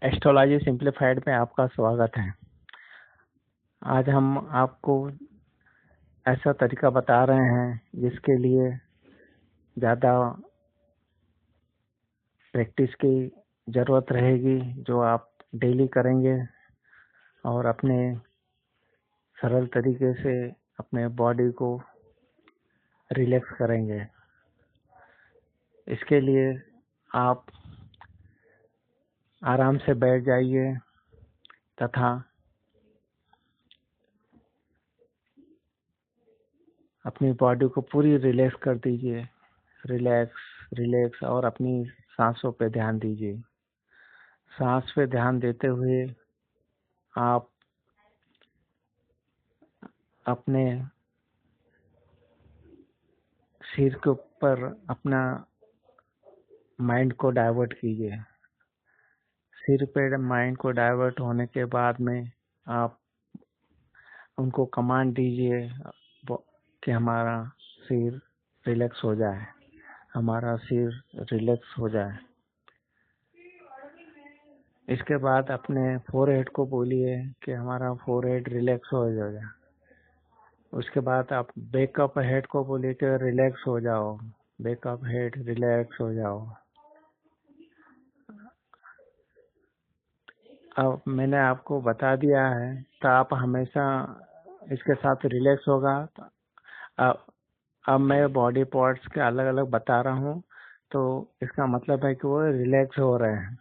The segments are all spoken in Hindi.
एस्ट्रोलॉजी सिंप्लीफाइड में आपका स्वागत है। आज हम आपको ऐसा तरीका बता रहे हैं जिसके लिए ज़्यादा प्रैक्टिस की ज़रूरत रहेगी, जो आप डेली करेंगे और अपने सरल तरीके से अपने बॉडी को रिलैक्स करेंगे। इसके लिए आप आराम से बैठ जाइए तथा अपनी बॉडी को पूरी रिलैक्स कर दीजिए। रिलैक्स रिलैक्स और अपनी सांसों पे ध्यान दीजिए। सांस पे ध्यान देते हुए आप अपने सिर के ऊपर अपना माइंड को डाइवर्ट कीजिए। सिर पे माइंड को डाइवर्ट होने के बाद में आप उनको कमांड दीजिए कि हमारा सिर रिलैक्स हो जाए, हमारा सिर रिलैक्स हो जाए। इसके बाद अपने फोरहेड को बोलिए कि हमारा फोरहेड रिलैक्स हो जाए। उसके बाद आप बैकअप हेड को बोलिए कि रिलैक्स हो जाओ, बैकअप हेड रिलैक्स हो जाओ। अब मैंने आपको बता दिया है तो आप हमेशा इसके साथ रिलैक्स होगा। अब मैं बॉडी पार्ट्स के अलग अलग बता रहा हूँ, तो इसका मतलब है कि वो रिलैक्स हो रहे हैं।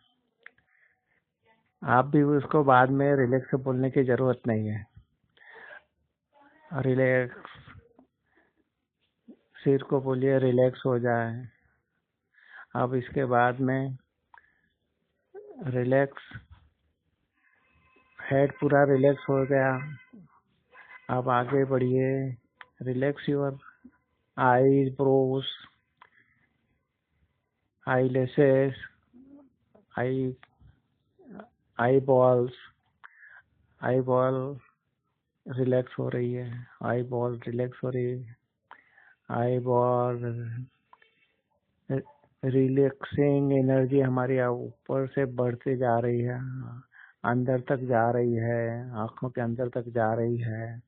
आप भी उसको बाद में रिलैक्स से बोलने की जरूरत नहीं है। रिलैक्स, सिर को बोलिए रिलैक्स हो जाए। अब इसके बाद में रिलैक्स, हेड पूरा रिलैक्स हो गया। अब आगे बढ़िए। Relax your eyes, Bros, I laces, I balls. Eye ball relax हो रही है, आई बॉल रिलैक्स हो रही है। आई बॉल रिलैक्सिंग एनर्जी हमारी ऊपर से बढ़ते जा रही है, अंदर तक जा रही है, आंखों के अंदर तक जा रही है।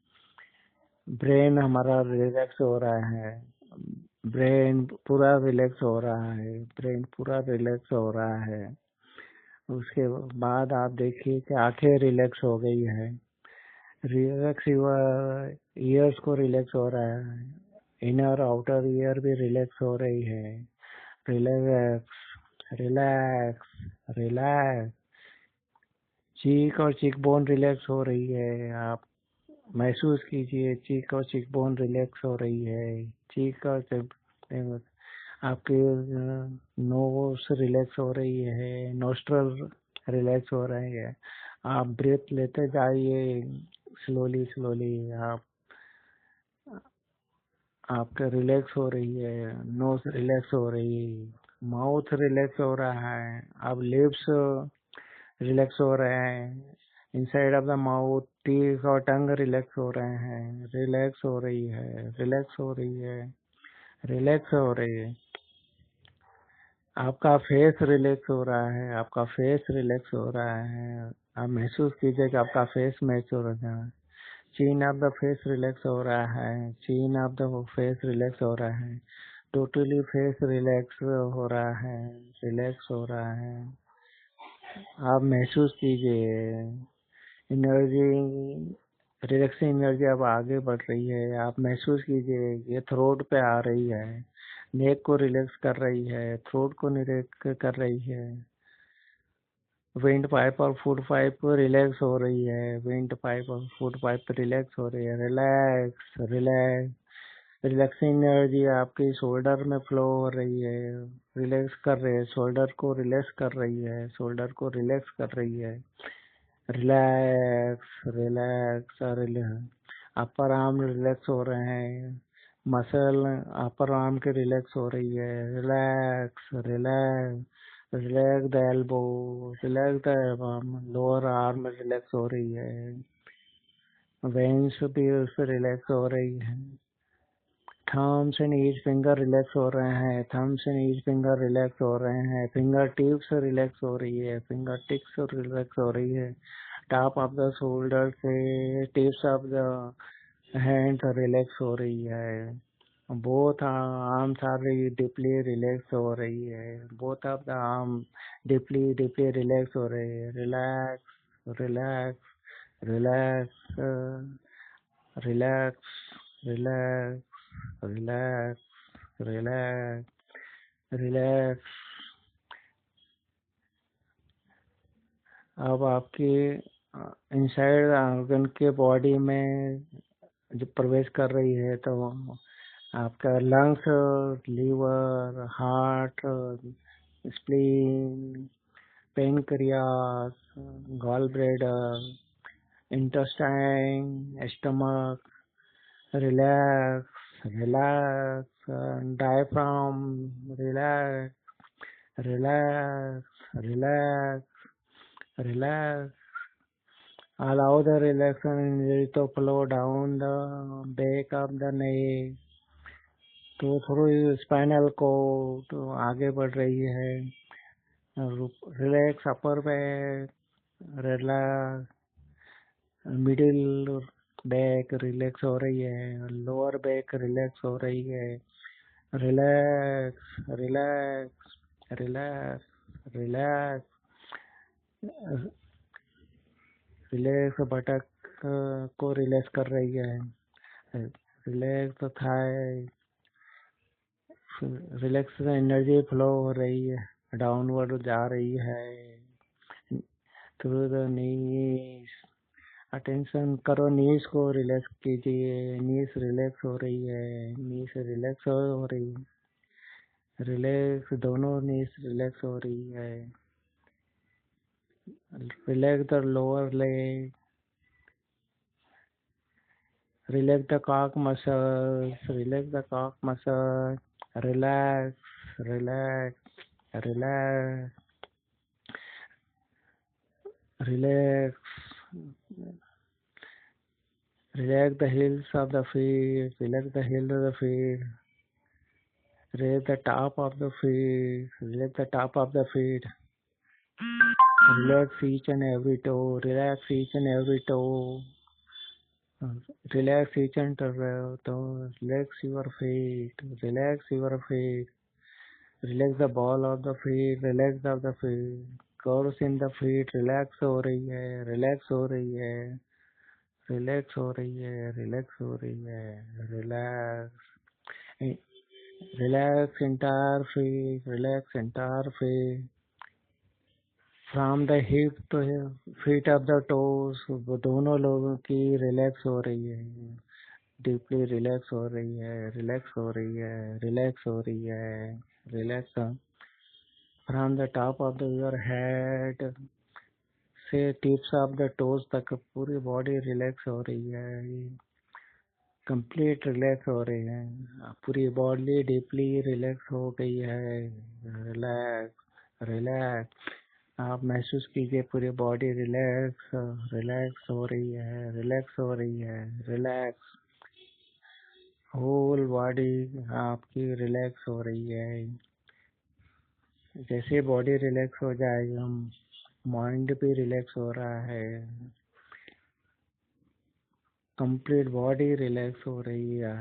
ब्रेन हमारा रिलैक्स हो रहा है, ब्रेन पूरा रिलैक्स हो रहा है, ब्रेन पूरा रिलैक्स हो रहा है। उसके बाद आप देखिए कि आंखें रिलैक्स हो गई है। रिलैक्स ईयर्स को रिलैक्स हो रहा है, इनर आउटर ईयर भी रिलैक्स हो रही है। Relax relax relax. चीक और चीक बोन रिलैक्स हो रही है। आप महसूस कीजिए चीक और चीक बोन रिलैक्स हो रही है। चीक और आपके नोज रिलैक्स हो रही है, नोस्ट्रल रिलैक्स हो रही है। आप ब्रेथ लेते जाइए स्लोली स्लोली। आपका रिलैक्स हो रही है, नोज रिलैक्स हो रही है, माउथ रिलैक्स हो रहा है। अब लिप्स रिलैक्स हो रहे हैं, inside of the mouth teeth और टंग रिलैक्स हो रहे हैं। रिलैक्स हो रही है, रिलैक्स हो रही है, रिलैक्स हो रही है। आपका फेस रिलैक्स हो रहा है, आपका फेस रिलैक्स हो रहा है। आप महसूस कीजिए कि आपका फेस महसूस हो रहा है। चीन ऑफ द फेस रिलैक्स हो रहा है, चीन ऑफ द फेस रिलैक्स हो रहा है। टोटली फेस रिलैक्स हो रहा है, रिलैक्स हो रहा है। आप महसूस कीजिए एनर्जी, रिलैक्सिंग एनर्जी अब आगे बढ़ रही है। आप महसूस कीजिए ये थ्रोट पे आ रही है, नेक को रिलैक्स कर रही है, थ्रोट को रिलैक्स कर रही है। विंड पाइप और फूड पाइप रिलैक्स हो रही है, विंड पाइप और फूड पाइप रिलैक्स हो रही है। Relax relax. रिलैक्सिंग एनर्जी आपकी शोल्डर में फ्लो हो रही है, रिलैक्स कर रही है, शोल्डर को रिलैक्स कर रही है, शोल्डर को रिलैक्स कर रही है। Relax relax relax. Upper arm relax हो रहे हैं, मसल अपर आर्म के रिलैक्स हो रही है। Relax relax. Relax the elbow, relax the arm, lower arm relax हो रही है। वेन्स भी उससे रिलैक्स हो रही है। Thumbs and each finger relax हो रहे हैं, thumbs and each finger relax हो रहे हैं, फिंगर टिप्स रिलैक्स हो रही है, फिंगर टिप्स रिलैक्स हो रही है, टॉप ऑफ द शोल्डर से tips of the hands relax हो रही है, both arms are deeply relax हो रही है, both of the arm deeply deeply relax हो रही है, relax relax relax relax relax relax relax relax. अब आपके इनसाइड ऑर्गन के बॉडी में जब प्रवेश कर रही है तो आपका lungs, liver, heart, spleen, pancreas, gall bladder, intestine, stomach, relax relax, diaphragm, relax relax relax relax. Allow the relaxation energy to flow down the back of the neck तो थ्रू स्पाइनल कोड तो आगे बढ़ रही है, relax upper back, relax middle back relax हो रही है, लोअर बैक रिलैक्स हो रही है, relax relax relax relax relax buttock को रिलैक्स कर रही है, relax thigh, relax energy flow हो रही है, डाउनवर्ड जा रही है थ्रू द नीज। अटेंशन करो, नीज को रिलैक्स कीजिए, नीज रिलैक्स हो रही है, नीज रिलैक्स हो रही है, रिलैक्स दोनों नीज रिलैक्स हो रही है, relax the lower leg, relax the calf muscles, relax the calf muscle, relax relax relax relax, relax the heels of the feet, relax the heel of the feet, raise the top of the feet, relax the top of the feet, relax each and every toe, relax each and every toe, relax each and every toe, relax your feet, relax your feet, relax the ball of the feet, relax of the feet, curves in the feet, relax हो रही है, relax हो रही है, रिलैक्स हो रही है, रिलैक्स हो रही है, relax relax entire face, relax entire face, from the hip to feet of the toes, वो दोनों लोगों की रिलैक्स हो रही है, डीपली रिलैक्स हो रही है, रिलैक्स हो रही है, रिलैक्स हो रही है, relax from the top of the your head से टिप्स ऑफ द टोज तक पूरी बॉडी रिलैक्स हो रही है, कंप्लीट रिलैक्स हो रही है, पूरी बॉडी डीपली रिलैक्स हो गई है, रिलैक्स रिलैक्स। आप महसूस कीजिए पूरी बॉडी रिलैक्स रिलैक्स हो रही है, रिलैक्स हो रही है, रिलैक्स होल बॉडी आपकी रिलैक्स हो रही है। जैसे बॉडी रिलैक्स हो जाएगी, हम माइंड भी रिलैक्स हो रहा है, कंप्लीट बॉडी रिलैक्स हो रही है,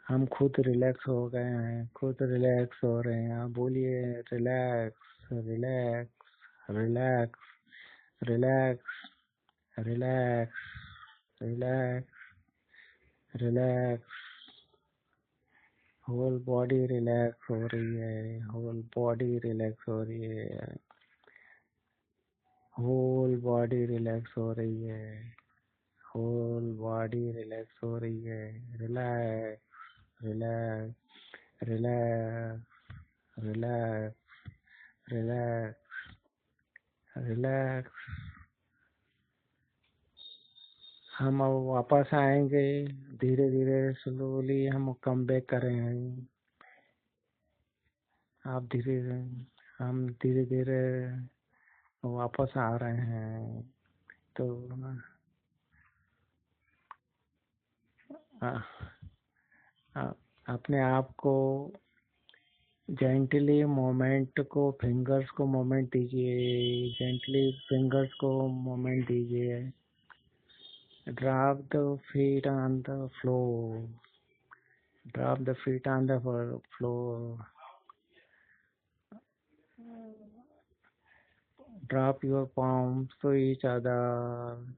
हम खुद रिलैक्स हो गए हैं, खुद रिलैक्स हो रहे हैं। आप बोलिए relax relax relax relax relax relax relax, whole body relax हो रही है, होल बॉडी रिलैक्स हो रही है, होल बॉडी रिलैक्स हो रही है, होल बॉडी रिलैक्स हो रही है, relax relax relax relax relax relax. हम अब वापस आएंगे, धीरे धीरे स्लोली हम कम बैक करेंगे, आप धीरे हम धीरे धीरे वापस आ रहे हैं। तो आ- अपने आप को जेंटली मोमेंट को, फिंगर्स को मोमेंट दीजिए, जेंटली फिंगर्स को मोमेंट दीजिए। Drop the feet on the floor, drop the feet on the floor, drop your palms to each other,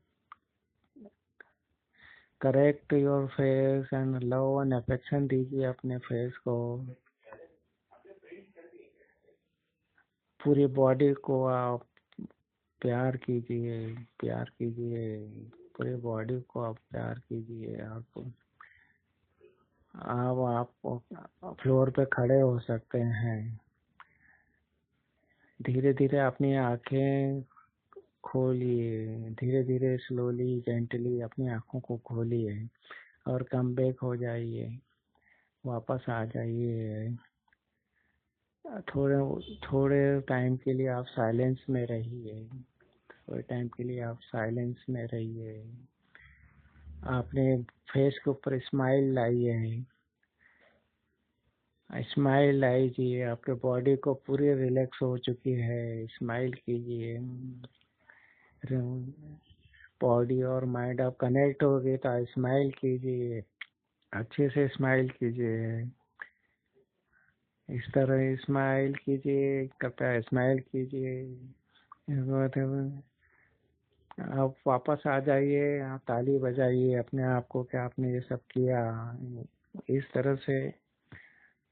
correct your face and love and affection दीजिए अपने फेस को। पूरी बॉडी को आप प्यार कीजिए, प्यार कीजिए, पूरी बॉडी को आप प्यार कीजिए। आप फ्लोर पे खड़े हो सकते हैं। धीरे धीरे अपनी आंखें खोलिए, धीरे धीरे स्लोली जेंटली अपनी आंखों को खोलिए और कम बैक हो जाइए, वापस आ जाइए। थोड़े थोड़े टाइम के लिए आप साइलेंस में रहिए, थोड़े टाइम के लिए आप साइलेंस में रहिए। आपने फेस के ऊपर स्माइल लाइए, स्माइल लाइए। आपके बॉडी को पूरी रिलैक्स हो चुकी है, स्माइल कीजिए। बॉडी और माइंड आप कनेक्ट हो गए तो स्माइल कीजिए, अच्छे से स्माइल कीजिए। इस तरह स्माइल कीजिए, कृपया स्माइल कीजिए। आप वापस आ जाइए, आप ताली बजाइए अपने आप को कि आपने ये सब किया। इस तरह से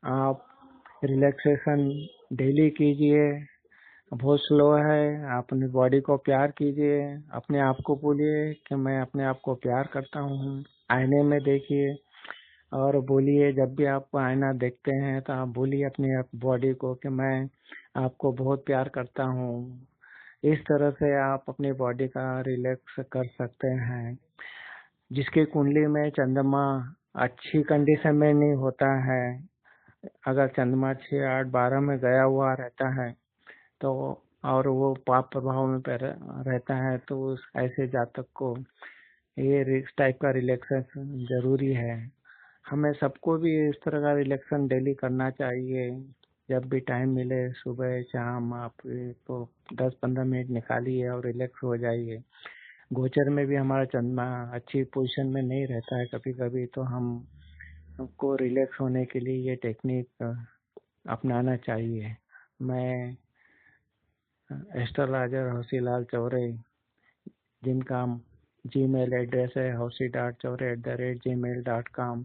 आप रिलैक्सेशन डेली कीजिए। बहुत स्लो है, आप अपनी बॉडी को प्यार कीजिए। अपने आप को बोलिए कि मैं अपने आप को प्यार करता हूँ। आईने में देखिए और बोलिए, जब भी आप आईना देखते हैं तो आप बोलिए अपनी बॉडी को कि मैं आपको बहुत प्यार करता हूँ। इस तरह से आप अपनी बॉडी का रिलैक्स कर सकते हैं। जिसकी कुंडली में चंद्रमा अच्छी कंडीशन में नहीं होता है, अगर चंद्रमा 6, 8, 12 में गया हुआ रहता है तो, और वो पाप प्रभाव में रहता है, तो उस ऐसे जातक को ये इस टाइप का रिलैक्सेशन जरूरी है। हमें सबको भी इस तरह का रिलैक्सेशन डेली करना चाहिए। जब भी टाइम मिले, सुबह शाम, आप तो 10-15 मिनट निकालिए और रिलैक्स हो जाइए। गोचर में भी हमारा चंद्रमा अच्छी पोजीशन में नहीं रहता है कभी कभी, तो हमको रिलैक्स होने के लिए ये टेक्निक अपनाना चाहिए। मैं एस्ट्रोलॉजर हौसीलाल चौरे, जिनका जीमेल एड्रेस है hausi.chaure@gmail.com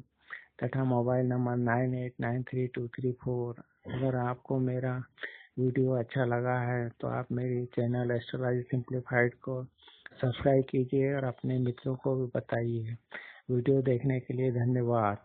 तथा मोबाइल नंबर 98932334। अगर आपको मेरा वीडियो अच्छा लगा है तो आप मेरी चैनल एस्ट्रोलॉजी सिंप्लीफाइड को सब्सक्राइब कीजिए और अपने मित्रों को भी बताइए। वीडियो देखने के लिए धन्यवाद।